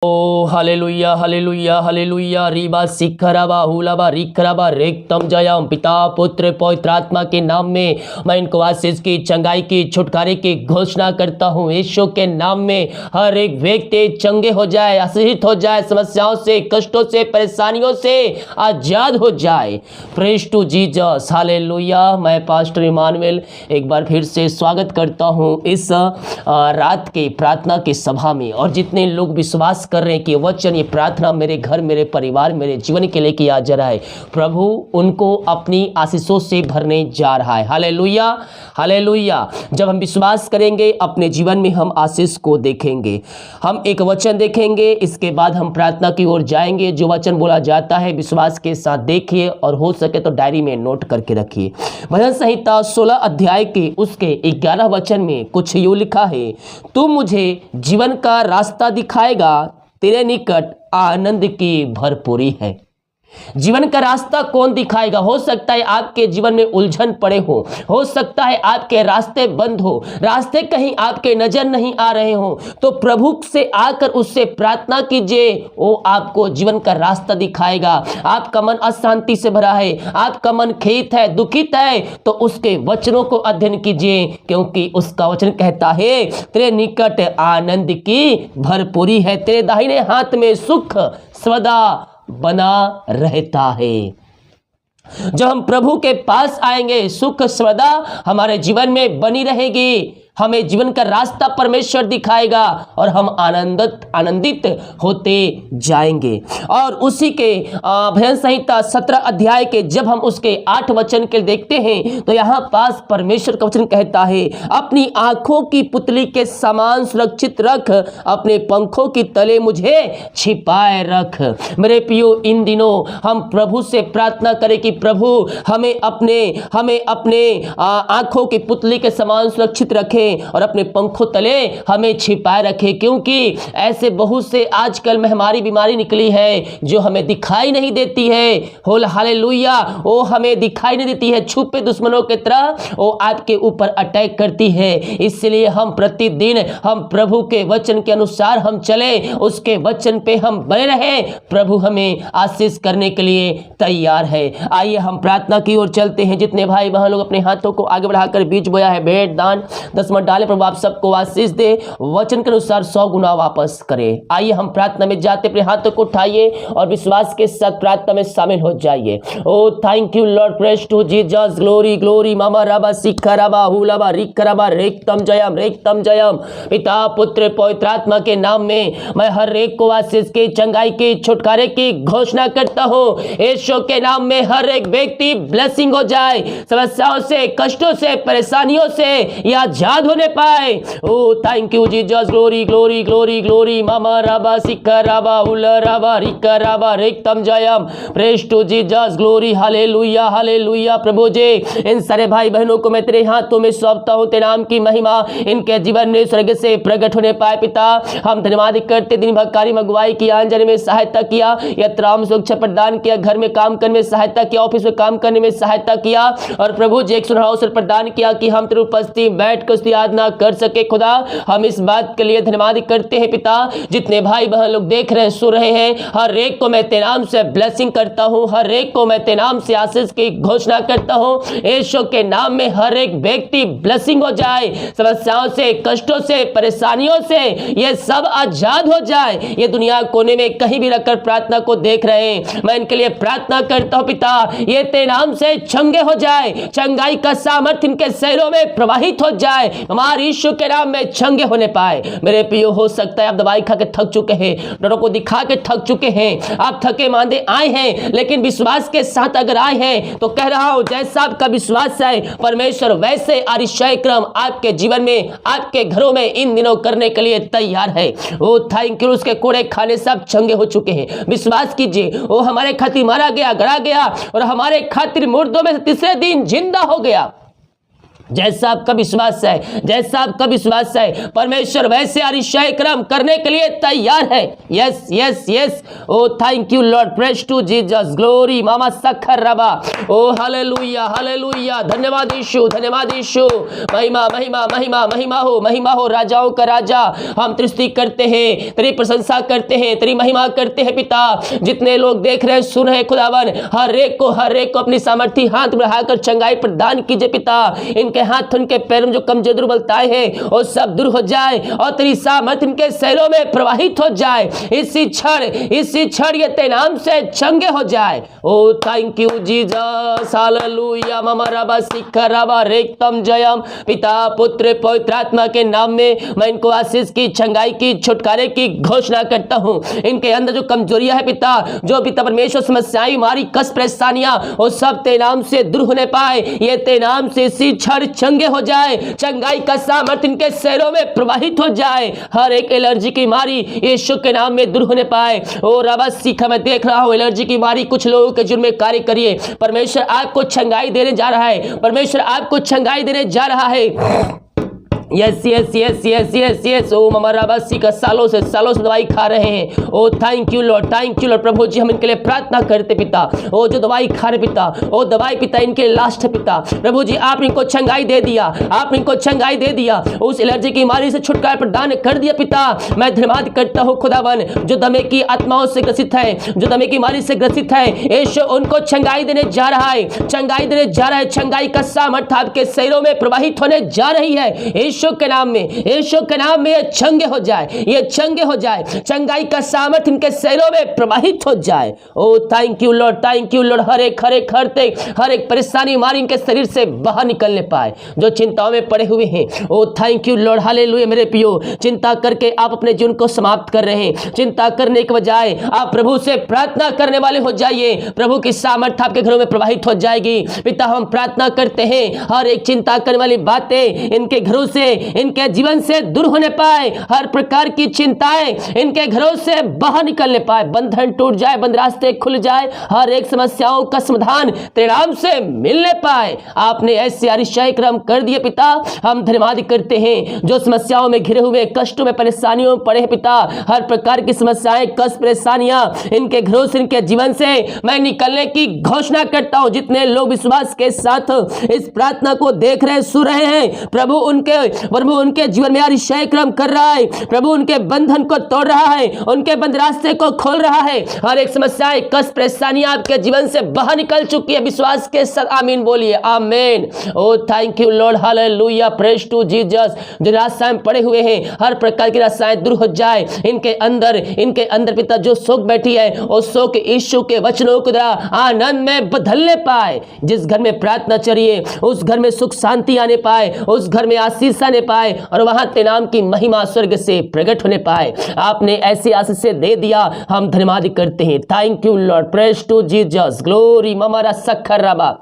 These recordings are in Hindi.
ओ हालेलुया हालेलुया हालेलुया रीबा सिखराबा हुलाबा रिखराबा रेक्तम जयम पिता पुत्र पवित्र आत्मा के नाम में मैं इनको आशीष की चंगाई की छुटकारे की घोषणा करता हूँ। यीशु के नाम में हर एक व्यक्ति चंगे हो जाए, आशीषित हो जाए, समस्याओं से, कष्टों से, परेशानियों से आजाद हो जाए। Praise to Jesus hallelujah. मैं पास्टर इमानुएल एक बार फिर से स्वागत करता हूँ इस रात के प्रार्थना की सभा में। और जितने लोग विश्वास कर रहे हैं कि वचन, ये प्रार्थना मेरे घर, मेरे परिवार, मेरे जीवन के लिए किया जा रहा है, प्रभु उनको अपनी आशीषों से भरने जा रहा है। Hallelujah hallelujah. जब हम विश्वास करेंगे अपने जीवन में हम आशीष को देखेंगे। हम एक वचन देखेंगे, इसके बाद हम प्रार्थना की ओर जाएंगे। जो वचन बोला जाता है विश्वास के साथ देखिए और हो सके तो डायरी में नोट करके रखिए। भजन संहिता 16 अध्याय के उसके 11 वचन में कुछ यूं लिखा है, तू मुझे जीवन का रास्ता दिखाएगा, तेरे निकट आनंद की भरपूरी है। जीवन का रास्ता कौन दिखाएगा? हो सकता है आपके जीवन में उलझन पड़े हो सकता है आपके रास्ते बंद हो, रास्ते कहीं आपके नजर नहीं आ रहे हो, तो प्रभु से आकर उससे प्रार्थना कीजिए, वो आपको जीवन का रास्ता दिखाएगा। आपका मन अशांति से भरा है, आपका मन खेत है, दुखित है, तो उसके वचनों को अध्ययन कीजिए, क्योंकि उसका वचन कहता है तेरे निकट आनंद की भरपूरी है, तेरे दाहिने हाथ में सुख सदा बना रहता है। जब हम प्रभु के पास आएंगे सुख सदा हमारे जीवन में बनी रहेगी। हमें जीवन का रास्ता परमेश्वर दिखाएगा और हम आनंदित होते जाएंगे। और उसी के भजन संहिता 17 अध्याय के जब हम उसके 8 वचन के देखते हैं तो यहाँ पास परमेश्वर का वचन कहता है, अपनी आंखों की पुतली के समान सुरक्षित रख, अपने पंखों की तले मुझे छिपाए रख। मेरे प्रियो, इन दिनों हम प्रभु से प्रार्थना करें कि प्रभु हमें अपने आंखों की पुतली के समान सुरक्षित रखे और अपने पंखों तले हमें छिपाए रखे, क्योंकि ऐसे बहुत से आजकल महामारी बीमारी निकली है जो हमें दिखाई नहीं देती है। हालेलुया। वो हमें दिखाई नहीं देती है, छुपे दुश्मनों की तरह वो आपके ऊपर अटैक करती है। इसलिए हम प्रतिदिन हम प्रभु के वचन के अनुसार हम चले, उसके वचन पे हम बने रहे। प्रभु हमें आशीष करने के लिए तैयार है। आइए हम प्रार्थना की ओर चलते हैं। जितने भाई बहन लोग अपने हाथों को आगे बढ़ाकर बीज बोया है, भेंट दान 10 डाले, प्रभु आप सबको आशीष दे, वचन के अनुसार 100 गुना वापस करे। आइए हम प्रार्थना में जाते अपने हाथों को उठाइए और विश्वास के साथ प्रार्थना में शामिल हो जाइए। Oh thank you Lord, praise to Jesus, glory glory मामा राबा सिखराबा हुलाबा रिखराबा रेक्तम जयम। पिता पुत्र पवित्र आत्मा के नाम में मैं हर एक को आशीष की, चंगाई की, छुटकारे की घोषणा करता हूँ। यीशु के नाम में हर एक व्यक्ति ब्लेसिंग हो जाए, समस्याओं से, कष्टों से, परेशानियों से या आजाद होने पाए। Oh thank you Jesus, glory glory glory glory मामा राबा सिखराबा हुलाबा रिखराबा रेक्तम जयम। Praise to Jesus, glory hallelujah hallelujah. प्रभु जी, इन सारे भाई बहनों को मैं तेरे हाथों में सौंपता हूँ। तेरे नाम की महिमा इनके जीवन में स्वर्ग से प्रकट होने पाए। पिता हम धन्यवाद करते, दिन भर कार्य में अगुवाई किया, आने में सहायता किया, यात्राओं में सुरक्षा प्रदान किया, घर में काम करने में सहायता किया, ऑफिस में काम करने में सहायता किया, और प्रभु जी एक सुनहरा अवसर प्रदान किया कि हम तेरे उपस्थिति बैठ कर उसकी याद ना कर सके। खुदा हम इस बात के लिए धन्यवाद करते हैं। पिता जितने भाई बहन लोग देख रहे हैं, सुन रहे हैं, हर एक को मैं तेरे नाम से ब्लेसिंग करता हूँ, हर एक को मैं तेरे नाम से आशीष की घोषणा करता हूँ। यीशु के नाम में हर एक व्यक्ति ब्लेसिंग हो जाए, समस्याओं से, कष्टों से, परेशानियों से ये सब आजाद हो जाए। ये दुनिया कोने में कहीं भी रखकर प्रार्थना को देख रहे हैं, मैं इनके लिए प्रार्थना करता हूँ। पिता ये तेरे नाम से चंगे हो जाए, चंगाई का सामर्थ्य इनके शरीरों में प्रवाहित हो जाए, हमारे यीशु के नाम में चंगे होने पाए। मेरे प्रियो, हो सकता है आप दवाई खा के थक चुके हैं, डॉक्टर को दिखा के थक चुके हैं, आप थके मांदे आए हैं, लेकिन विश्वास के साथ अगर आए हैं तो कह रहा हूं जैसा आपका विश्वास है परमेश्वर वैसे आश्चर्य क्रम आपके जीवन में, आपके घरों में इन दिनों करने के लिए तैयार है। ओ थैंक यू। उसके कोड़े खाने सब चंगे हो चुके हैं। विश्वास कीजिए, वो हमारे खातिर मारा गया, गड़ा गया और हमारे खातिर मुर्दों में से तीसरे दिन जिंदा हो गया। जैसा आपका विश्वास है, जैसा आपका विश्वास है, परमेश्वर वैसे अतिशय कर्म करने के लिए तैयार है। Yes yes yes, oh thank you Lord, praise to Jesus, glory मामा सखर रबा, ओ हालेलुया हालेलुया, धन्यवाद यीशु, धन्यवाद यीशु, महिमा महिमा महिमा महिमा हो राजाओं का राजा। हम तेरी स्तुति करते हैं, तेरी प्रशंसा करते हैं, तेरी महिमा करते हैं पिता। जितने लोग देख रहे हैं, सुन रहे हैं खुदावन, हर एक को अपनी सामर्थ्य हाथ बढ़ाकर चंगाई प्रदान कीजिए पिता। इनके हाथ, उनके पैरों में जो कमजोर दुर्बलताएं हैं वो सब दूर हो जाए और तेरी सामर्थ इनके शरीरों में प्रवाहित हो जाए। इसी क्षण ये तेरे नाम से चंगे हो जाए। Oh thank you Jesus, hallelujah, मम रबा शिखर रबा रेक्तम जयम, पिता पुत्र पवित्र आत्मा के नाम में मैं इनको आशीष की, चंगाई की, छुटकारे की घोषणा करता हूँ। इनके अंदर जो कमजोरियां है पिता, जो पिता परमेश्वर समस्याएं, मारी कष्ट परेशानियां, वो सब तेरे नाम से दूर होने पाए। ये तेरे नाम से इसी क्षण चंगे हो जाए, चंगाई का सामर्थ इनके शरीरों में प्रवाहित हो जाए। हर एक एलर्जी की बीमारी यीशु के नाम में दूर होने पाए। और रबा सीखा, मैं देख रहा हूं एलर्जी की बीमारी कुछ लोगों के जुर्म में कार्य करिए। परमेश्वर आपको चंगाई देने जा रहा है, परमेश्वर आपको चंगाई देने जा रहा है। Yes yes yes yes yes yes, oh ममराबासी का सालों से दवाई खा रहे हैं। Oh thank you Lord, thank you Lord. प्रभु जी हम इनके लिए प्रार्थना करते पिता, ओ जो दवाई खा रहे पिता, ओ दवाई पिता इनके लास्ट है पिता। प्रभु जी आप इनको चंगाई दे दिया, आप इनको चंगाई दे दिया, उस एलर्जी की बीमारी से छुटकारा प्रदान कर दिया पिता। मैं धन्यवाद करता हूँ खुदावन, जो दमे की आत्माओं से ग्रसित है, जो दमे की बीमारी से ग्रसित है, यीशु उनको चंगाई देने जा रहा है, चंगाई देने जा रहा है। चंगाई का सामर्थ आपके शरीरों में प्रवाहित होने जा रही है। यीशु के नाम में, यीशु के नाम में ये चंगे हो जाए, ये चंगे हो जाए, चंगाई का सामर्थ इनके शरीरों में प्रवाहित हो जाए। Oh thank you Lord, thank you Lord. हर एक परेशानी मारी इनके शरीर से बाहर निकलने पाए, जो चिंताओं में पड़े हुए हैं। Oh thank you Lord, hallelujah. मेरे पियो, चिंता करके आप अपने जीवन को समाप्त कर रहे हैं, चिंता करने के बजाय आप प्रभु से प्रार्थना करने वाले हो जाइए। प्रभु की सामर्थ आपके घरों में प्रवाहित हो जाएगी। पिता हम प्रार्थना करते हैं, हर एक चिंता करने वाली बातें इनके घरों से, इनके जीवन से दूर होने पाए। हर प्रकार की चिंताएं इनके घरों से बाहर निकलने पाए, बंधन टूट जाए, बंद रास्ते खुल जाए, हर एक समस्याओं का समाधान तेरे नाम से मिलने पाए। आपने ऐसे अतिशय कर्म कर दिए पिता, हम धन्यवाद करते हैं। जो समस्याओं में घिरे हुए, कष्टों में, परेशानियों में पड़े हैं पिता, हर प्रकार की समस्याएं, कष्ट, परेशानियां इनके घरों से, इनके जीवन से मैं निकलने की घोषणा करता हूं। जितने लोग विश्वास के साथ इस प्रार्थना को देख रहे, सुन रहे हैं, प्रभु उनके जीवन में अतिशय कर्म कर रहा है। प्रभु उनके बंधन को तोड़ रहा है, उनके बंद रास्ते को खोल रहा है। हर एक समस्याएं, कष्ट, परेशानियां आपके जीवन से बाहर निकल चुकी है। विश्वास के साथ आमीन बोलिए, आमीन। Oh thank you Lord, hallelujah, praise to Jesus. जो रास्ताएं पड़े हुए हैं, हर प्रकार की रास्ताएं दूर हो जाए इनके अंदर पिता। जो शोक बैठी है, उस शोक यीशु के वचनों के द्वारा आनंद में बदलने पाए। जिस घर में प्रार्थना चलिए, उस घर में सुख शांति आने पाए, उस घर में आशीष आने पाए, और वहां तेरे नाम की महिमा स्वर्ग से प्रकट होने पाए। आपने ऐसी आशीष से दे दिया, हम धन्यवाद करते हैं। Thank you Lord, praise to Jesus, glory ममरा सखर रबा।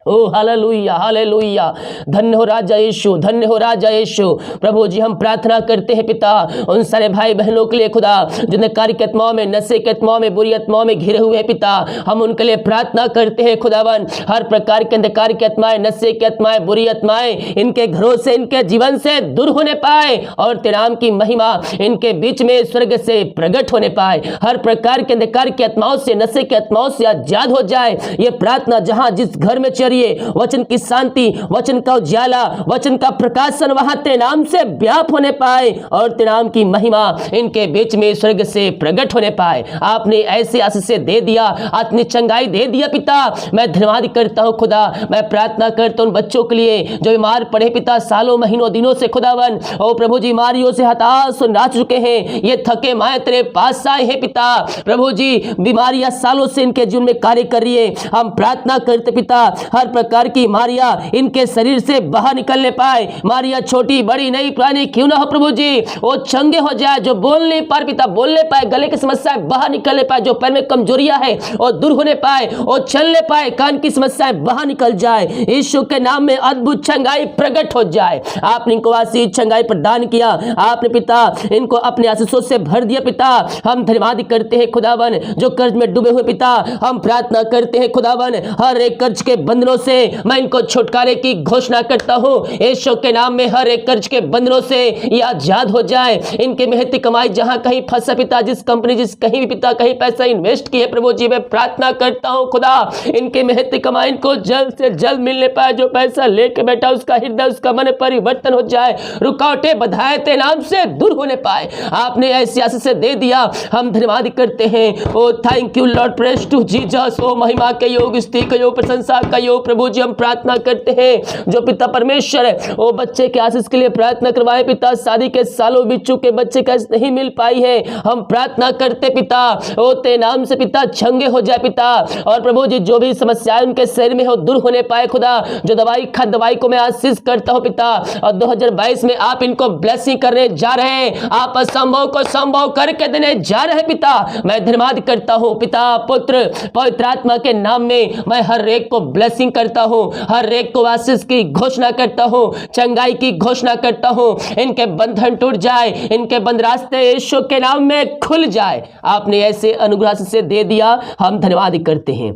ओ हालेलुया हालेलुया, धन्य हो राजा यीशु, धन्य हो राजा यीशु। प्रभु जी हम प्रार्थना करते हैं पिता, उन सारे भाई बहनों के लिए खुदा, जिन्हें कार्य की आत्माओं में, नशे की आत्माओं में, बुरी आत्माओं में घिरे हुए हैं पिता, हम उनके लिए प्रार्थना करते हैं खुदावन। हर प्रकार के अंधकार की आत्माएं, नशे की आत्माएं, बुरी आत्माएं इनके घरों से, इनके जीवन से दूर होने पाए, और तेरे नाम की महिमा इनके बीच में स्वर्ग से प्रकट होने पाए। हर प्रकार के अंधकार की आत्माओं से, नशे की आत्माओं से आजाद हो जाए। ये प्रार्थना जहां जिस घर में वचन की शांति, वचन का उजाला, वचन का प्रकाशन वहां तेरे नाम से व्याप होने पाए, और तेरे नाम की महिमा इनके बीच में स्वर्ग से प्रकट होने पाए। आपने ऐसे आशीष से दे दिया, आपने चंगाई दे दिया पिता। मैं धन्यवाद करता हूं खुदा। मैं प्रार्थना करता हूं बच्चों के लिए जो बीमार पड़े पिता, सालों, महीनों, दिनों से खुदावन। ओ प्रभु जी, बीमारियों से हताश ना चुके हैं, ये थके माए तेरे पास आए हैं पिता। प्रभु जी, बीमारियां सालों से इनके जीवन में कार्य कर रही है। हम प्रार्थना करते पिता, हर प्रकार की मारिया इनके शरीर से बाहर निकलने पाए। मारिया छोटी बड़ी नई पुरानी क्यों ना हो प्रभु जी, वो चंगे हो जाए। जो बोल नहीं पाए पिता, बोलने पाए, गले की समस्याएं बाहर निकलने पाए, जो पैर में कमजोरियां है वो दूर होने पाए, वो चलने पाए, कान की समस्याएं बाहर निकल जाए। यीशु के नाम में अद्भुत चंगाई प्रकट हो जाए। आपने इनको आशीष चंगाई प्रदान किया, आपने पिता इनको अपने आशीषों से भर दिया पिता। हम धन्यवाद करते हैं खुदावन। जो कर्ज में डूबे हुए पिता, हम प्रार्थना करते हैं खुदावन, हर एक कर्ज के बंधनों बंधनों से मैं इनको छुटकारे की घोषणा करता हूं। यीशु के नाम में हर एक कर्ज के बंधनों से ये आजाद हो जाए। इनके मेहनती कमाई जहां कहीं फंसा पिता, जिस कंपनी जिस कहीं भी पिता कहीं पैसा इन्वेस्ट किए प्रभु जी, मैं प्रार्थना करता हूं खुदा इनके मेहनती कमाई इनको जल्द से जल्द मिलने पाए। जो पैसा लेके बैठा उसका हृदय उसका मन परिवर्तन हो जाए, रुकावटें बाधाएं तेरे नाम से दूर होने पाए। आपने ऐसी आशीष से दे दिया, हम धन्यवाद करते हैं। Oh thank you Lord, praise to Jesus. Oh महिमा के योग, स्तुति के योग, प्रशंसा का योग प्रभु जी हम प्रार्थना करते हैं। जो पिता परमेश्वर है वो बच्चे के आशीष के लिए प्रार्थना करवाए पिता, शादी के सालों बीत चुके बच्चे का नहीं मिल पाई है, हम प्रार्थना करते पिता ओ तेरे नाम से पिता चंगे हो जाए पिता। और प्रभु जी जो भी समस्याएं उनके शरीर में हो दूर होने पाए खुदा। जो दवाई को मैं आशीष करता हूं पिता, और 2022 में आप इनको ब्लेसिंग करने जा रहे हैं, आप असंभव को संभव करके देने जा रहे हैं पिता। मैं धन्यवाद करता हूं पिता, पुत्र पवित्र आत्मा के नाम में मैं हर एक को ब्लेसिंग करता हूं, हर एक को आशीष की घोषणा करता हूं, चंगाई की घोषणा करता हूं। इनके बंधन टूट जाए, इनके बंद रास्ते यीशु के नाम में खुल जाए। आपने ऐसे अनुग्रह से दे दिया, हम धन्यवाद करते हैं।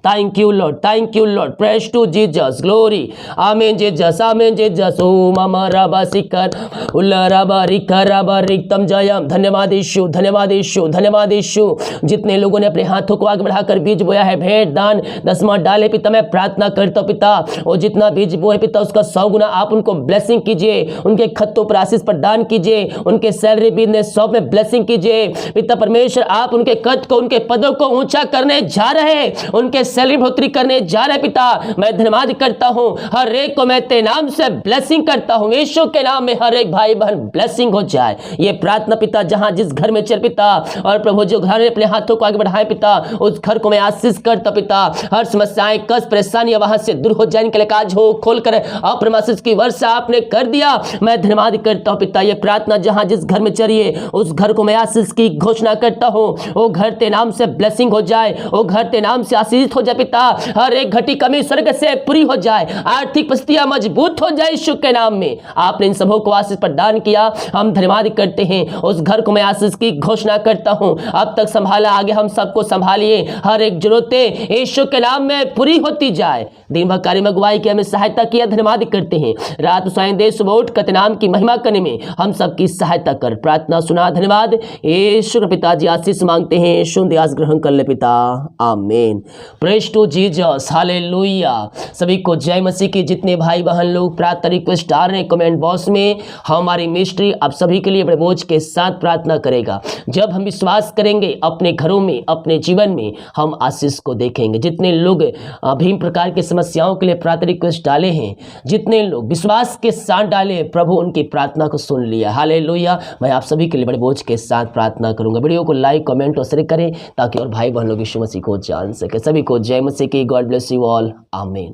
Thank you Lord, thank you Lord, praise to Jesus, glory, amen Jesus, amen Jesus. Oh मामा राबा सिकर उल्ला राबा रिका राबा रिक्तम जयम। धन्यवाद यीशु, धन्यवाद यीशु, धन्यवाद यीशु। जितने लोगों ने अपने हाथों को आगे बढ़ाकर बीज बोया है, भेंट दान दसवां डाले पिता, मैं प्रार्थना करता हूं पिता, और जितना बीज बोए पिता उसका 100 गुना आप उनको ब्लेसिंग कीजिए, उनके खत्तों पर आशीष प्रदान कीजिए, उनके सैलरी बिजनेस 100 में ब्लेसिंग कीजिए पिता परमेश्वर। आप उनके कद को उनके पदों को ऊंचा करने जा रहे हैं, उनके सैलरी बढ़ोतरी करने जा रहे पिता। मैं धन्यवाद करता हूं, हर एक को मैं तेरे नाम से ब्लेसिंग करता हूं, यीशु के नाम में हर एक भाई बहन ब्लेसिंग हो जाए। ये प्रार्थना पिता जहां जिस घर में चल पिता, और प्रभु जो घर में अपने हाथों को आगे बढ़ाए पिता, उस घर को मैं आशीष करता पिता। हर समस्याएं कष्ट परेशानियां वहां से दूर हो जाए, इनके लिए काज हो खोलकर अपने आशीष की वर्षा आपने कर दिया। मैं धन्यवाद करता हूं पिता। ये प्रार्थना जहां जिस घर में चलिए उस घर को मैं आशीष की घोषणा करता हूं, वो घर तेरे नाम से ब्लेसिंग हो जाए, वो घर तेरे नाम से आशीषित हो जाए पिता। हर एक घटी कमी स्वर्ग से पूरी हो जाए, आर्थिक परिस्थितियां मजबूत हो जाए यीशु के नाम में। आपने इन सबों को आशीष प्रदान किया, हम धन्यवाद करते हैं। उस घर को मैं आशीष की घोषणा करता हूं, अब तक संभाला, आगे हम सबको संभालिए, हर एक जरूरतें यीशु के नाम में पूरी होती जाए। दिन भर कार्य में अगुवाई की हमें सहायता किया, धन्यवाद करते हैं। रात स्वयं देश सुबह उठ कर नाम की महिमा करने में हम सबकी सहायता कर, प्रार्थना सुना, धन्यवाद। यीशु पिताजी आशीष मांगते हैं, यीशु दयास ग्रहण कर ले पिता, आमीन। Praise to Jesus, hallelujah. सभी को जय मसीह की। जितने भाई बहन लोग प्रार्थना रिक्वेस्ट डाल रहे हैं कमेंट बॉक्स में, हमारी मिनिस्ट्री आप सभी के लिए बड़े बोझ के साथ प्रार्थना करेगा। जब हम विश्वास करेंगे अपने घरों में, अपने जीवन में, हम आशीष को देखेंगे। जितने लोग विभिन्न प्रकार की समस्याओं के लिए प्रार्थना रिक्वेस्ट डाले हैं, जितने लोग विश्वास के साथ डाले, प्रभु उनकी प्रार्थना को सुन लिया, हालेलुया। मैं आप सभी के लिए बड़े बोझ के साथ प्रार्थना करूंगा। वीडियो को लाइक कमेंट और शेयर करें ताकि और भाई बहन लोग यीशु मसीह को जान सके। सभी को जय मसीह की। गॉड ब्लेस यू ऑल, आमीन।